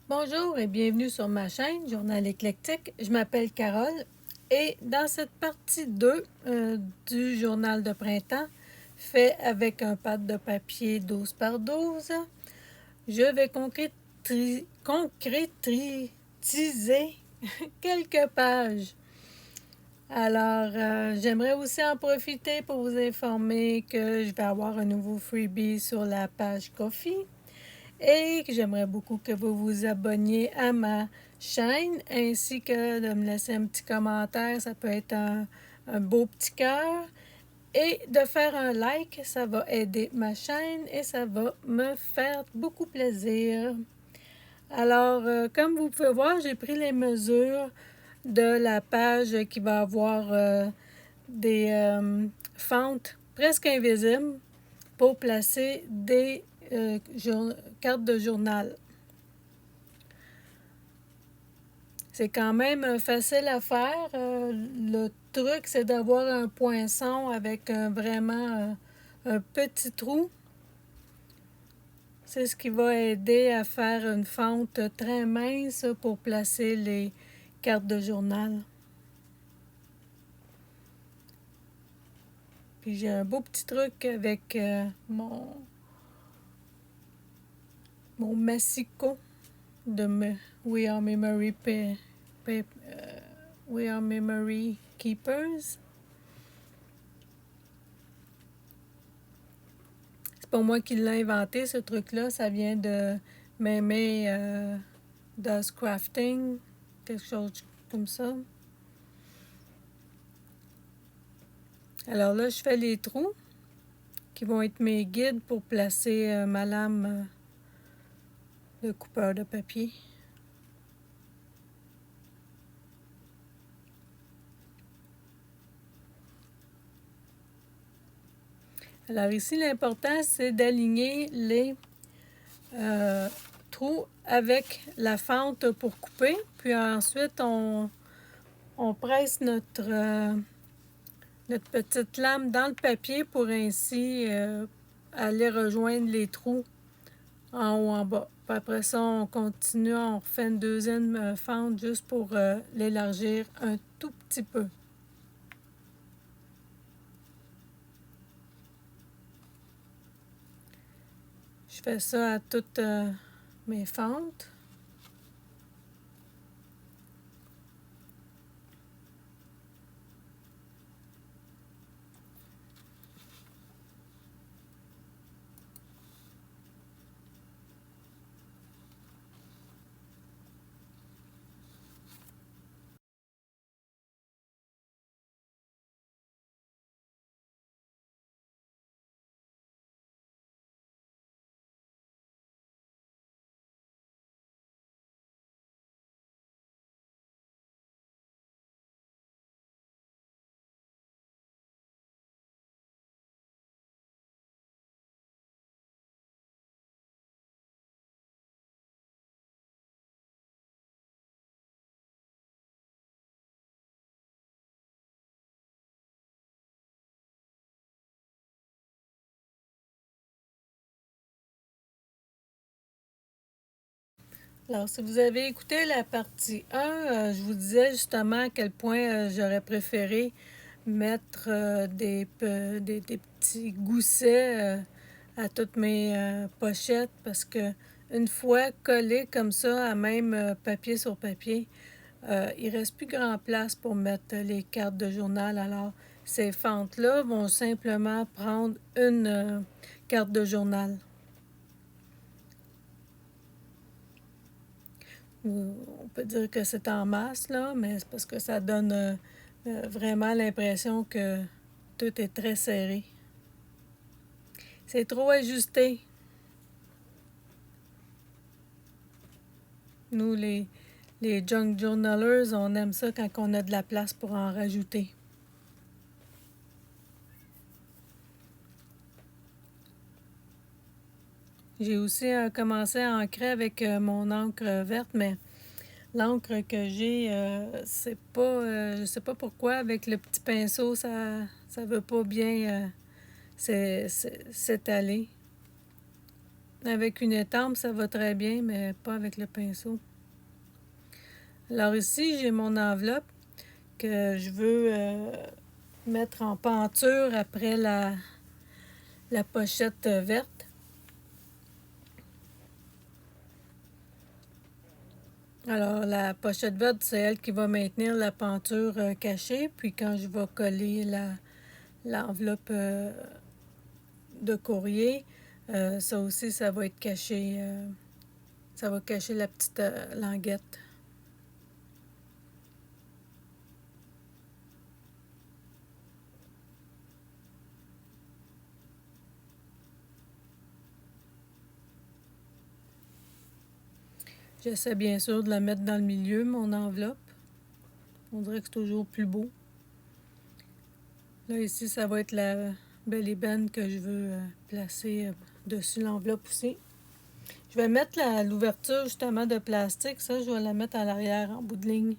Bonjour et bienvenue sur ma chaîne Journal éclectique. Je m'appelle Carole et dans cette partie 2 du journal de printemps, fait avec un pad de papier 12 par 12, je vais concrétiser quelques pages. Alors, j'aimerais aussi en profiter pour vous informer que je vais avoir un nouveau freebie sur la page Ko-fi et que j'aimerais beaucoup que vous vous abonniez à ma chaîne ainsi que de me laisser un petit commentaire, ça peut être un beau petit cœur, et de faire un like, ça va aider ma chaîne et ça va me faire beaucoup plaisir. Alors, comme vous pouvez voir, j'ai pris les mesures de la page qui va avoir des fentes presque invisibles pour placer des cartes de journal. C'est quand même facile à faire. Le truc, c'est d'avoir un poinçon avec vraiment un petit trou. C'est ce qui va aider à faire une fente très mince pour placer les cartes de journal. Puis j'ai un beau petit truc avec mon massicot de We Are Memory Keepers. C'est pas moi qui l'ai inventé, ce truc-là. Ça vient de Mémé Does Crafting, quelque chose comme ça. Alors là, je fais les trous qui vont être mes guides pour placer ma lame de coupeur de papier. Alors ici, l'important, c'est d'aligner les trous avec la fente pour couper. Puis ensuite, on presse notre petite lame dans le papier pour ainsi aller rejoindre les trous en haut en bas. Puis après ça, on continue, on refait une deuxième fente juste pour l'élargir un tout petit peu. Je fais ça à toutes mes fentes. Alors, si vous avez écouté la partie 1, je vous disais justement à quel point j'aurais préféré mettre des petits goussets à toutes mes pochettes parce que une fois collé comme ça, à même papier sur papier, il ne reste plus grand place pour mettre les cartes de journal. Alors, ces fentes-là vont simplement prendre une carte de journal. On peut dire que c'est en masse, là, mais c'est parce que ça donne vraiment l'impression que tout est très serré. C'est trop ajusté. Nous, les junk journalers, on aime ça quand on a de la place pour en rajouter. J'ai aussi commencé à ancrer avec mon encre verte, mais l'encre que j'ai, c'est pas, je sais pas pourquoi, avec le petit pinceau, ça veut pas bien s'étaler. Avec une étampe, ça va très bien, mais pas avec le pinceau. Alors ici, j'ai mon enveloppe que je veux mettre en peinture après la pochette verte. Alors, la pochette verte, c'est elle qui va maintenir la peinture cachée. Puis quand je vais coller l'enveloppe de courrier, ça aussi, ça va être caché. Ça va cacher la petite languette. J'essaie bien sûr de la mettre dans le milieu, mon enveloppe. On dirait que c'est toujours plus beau. Là, ici, ça va être la belle ébène que je veux placer dessus l'enveloppe aussi. Je vais mettre l'ouverture justement de plastique. Ça, je vais la mettre à l'arrière en bout de ligne.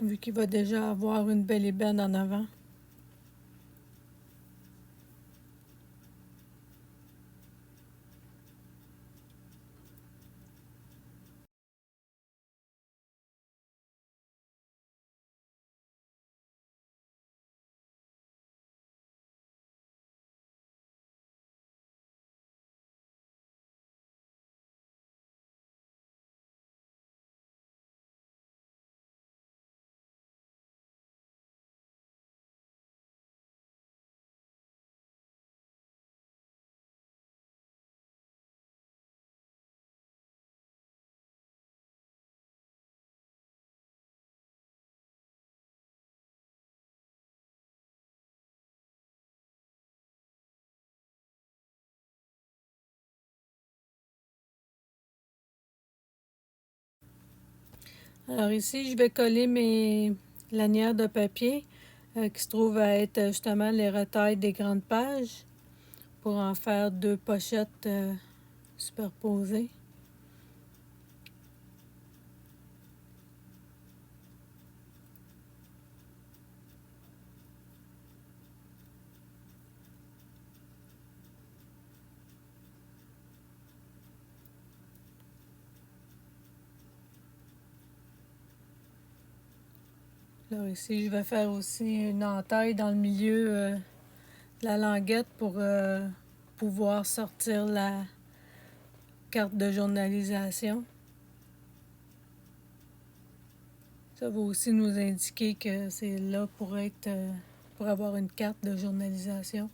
Vu qu'il va déjà avoir une belle ébène en avant. Alors ici, je vais coller mes lanières de papier qui se trouvent à être justement les retailles des grandes pages pour en faire deux pochettes superposées. Alors ici, je vais faire aussi une entaille dans le milieu de la languette pour pouvoir sortir la carte de journalisation. Ça va aussi nous indiquer que c'est là pour avoir une carte de journalisation.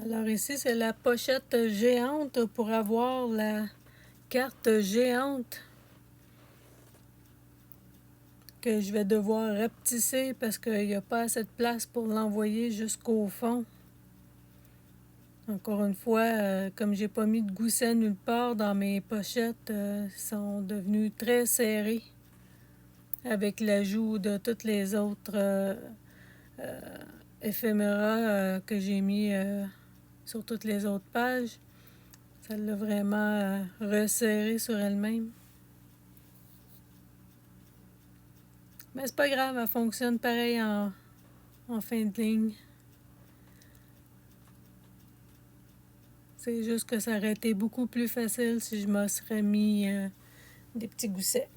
Alors ici, c'est la pochette géante pour avoir la carte géante que je vais devoir rapetisser parce qu'il n'y a pas assez de place pour l'envoyer jusqu'au fond. Encore une fois, comme j'ai pas mis de gousset nulle part dans mes pochettes, sont devenus très serrés avec l'ajout de toutes les autres éphéméras que j'ai mis sur toutes les autres pages. Ça l'a vraiment resserré sur elle-même. Mais c'est pas grave, elle fonctionne pareil en fin de ligne. C'est juste que ça aurait été beaucoup plus facile si je me serais mis des petits goussets.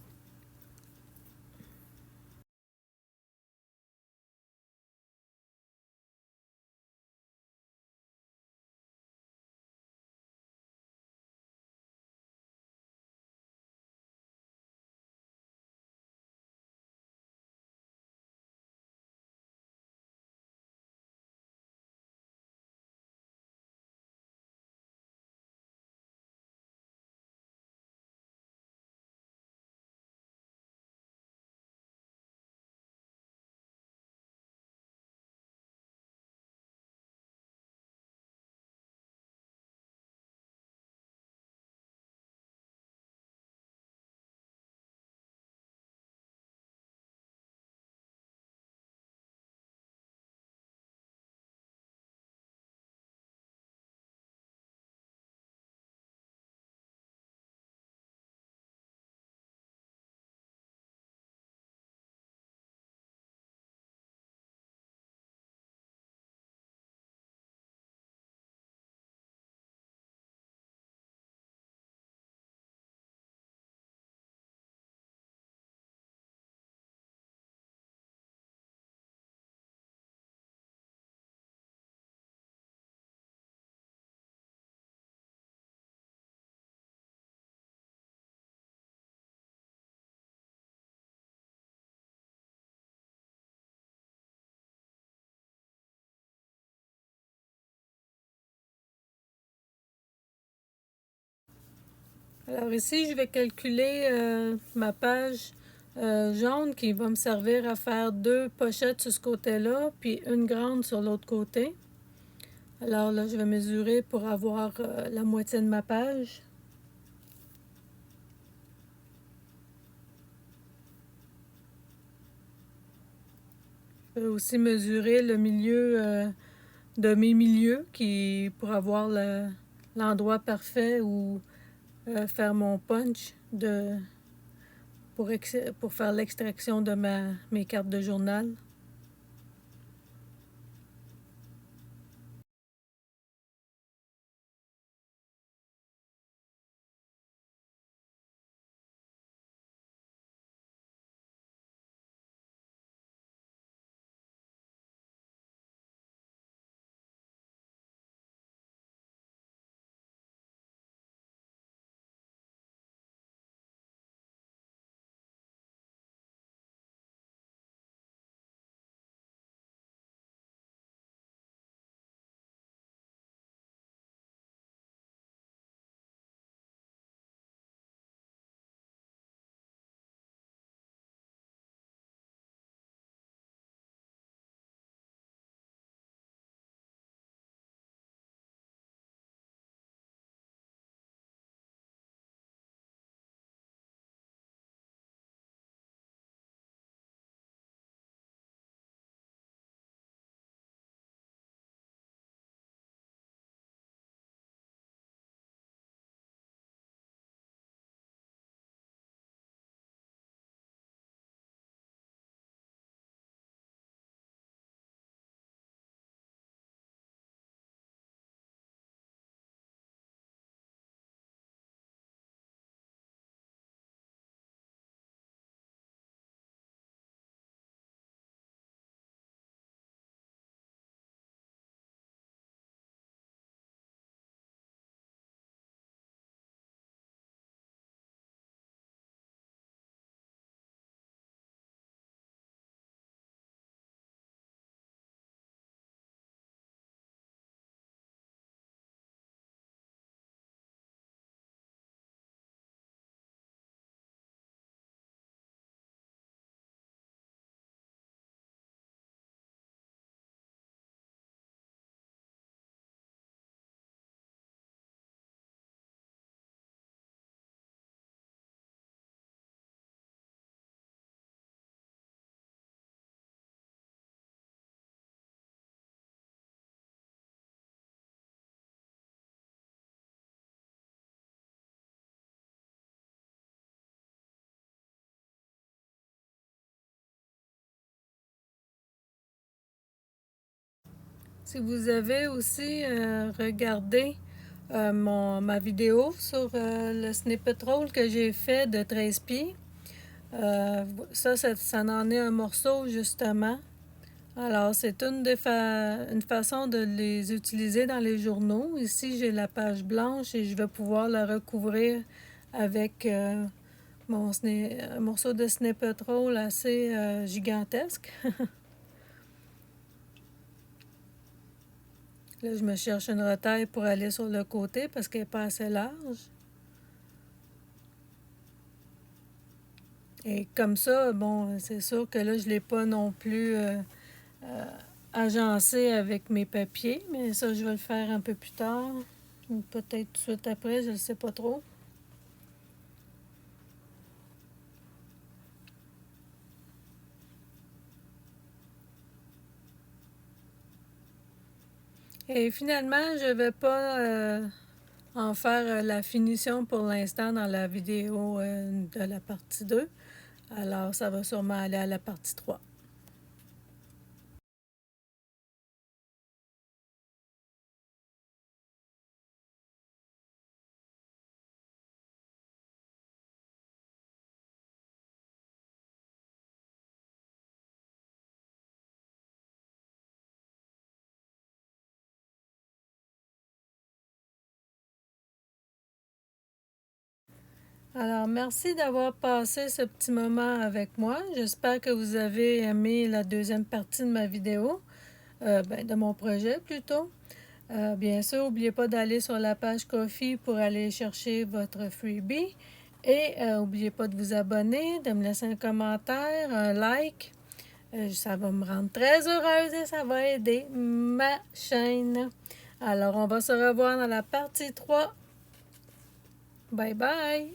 Alors ici, je vais calculer ma page jaune qui va me servir à faire 2 pochettes sur ce côté-là, puis une grande sur l'autre côté. Alors là, je vais mesurer pour avoir la moitié de ma page. Je vais aussi mesurer le milieu de mes milieux pour avoir l'endroit parfait où faire mon punch pour faire l'extraction de mes cartes de journal. Si vous avez aussi regardé ma vidéo sur le snippet roll que j'ai fait de 13 pieds, ça en est un morceau justement. Alors, c'est une façon de les utiliser dans les journaux. Ici, j'ai la page blanche et je vais pouvoir la recouvrir avec un morceau de snippet roll assez gigantesque. Là, je me cherche une retaille pour aller sur le côté parce qu'elle n'est pas assez large. Et comme ça, bon, c'est sûr que là, je ne l'ai pas non plus agencé avec mes papiers, mais ça, je vais le faire un peu plus tard. Ou peut-être tout de suite après, je ne sais pas trop. Et finalement, je ne vais pas en faire la finition pour l'instant dans la vidéo de la partie 2. Alors, ça va sûrement aller à la partie 3. Alors, merci d'avoir passé ce petit moment avec moi. J'espère que vous avez aimé la deuxième partie de ma vidéo, de mon projet plutôt. Bien sûr, n'oubliez pas d'aller sur la page Ko-fi pour aller chercher votre freebie. Et n'oubliez pas de vous abonner, de me laisser un commentaire, un like. Ça va me rendre très heureuse et ça va aider ma chaîne. Alors, on va se revoir dans la partie 3. Bye bye!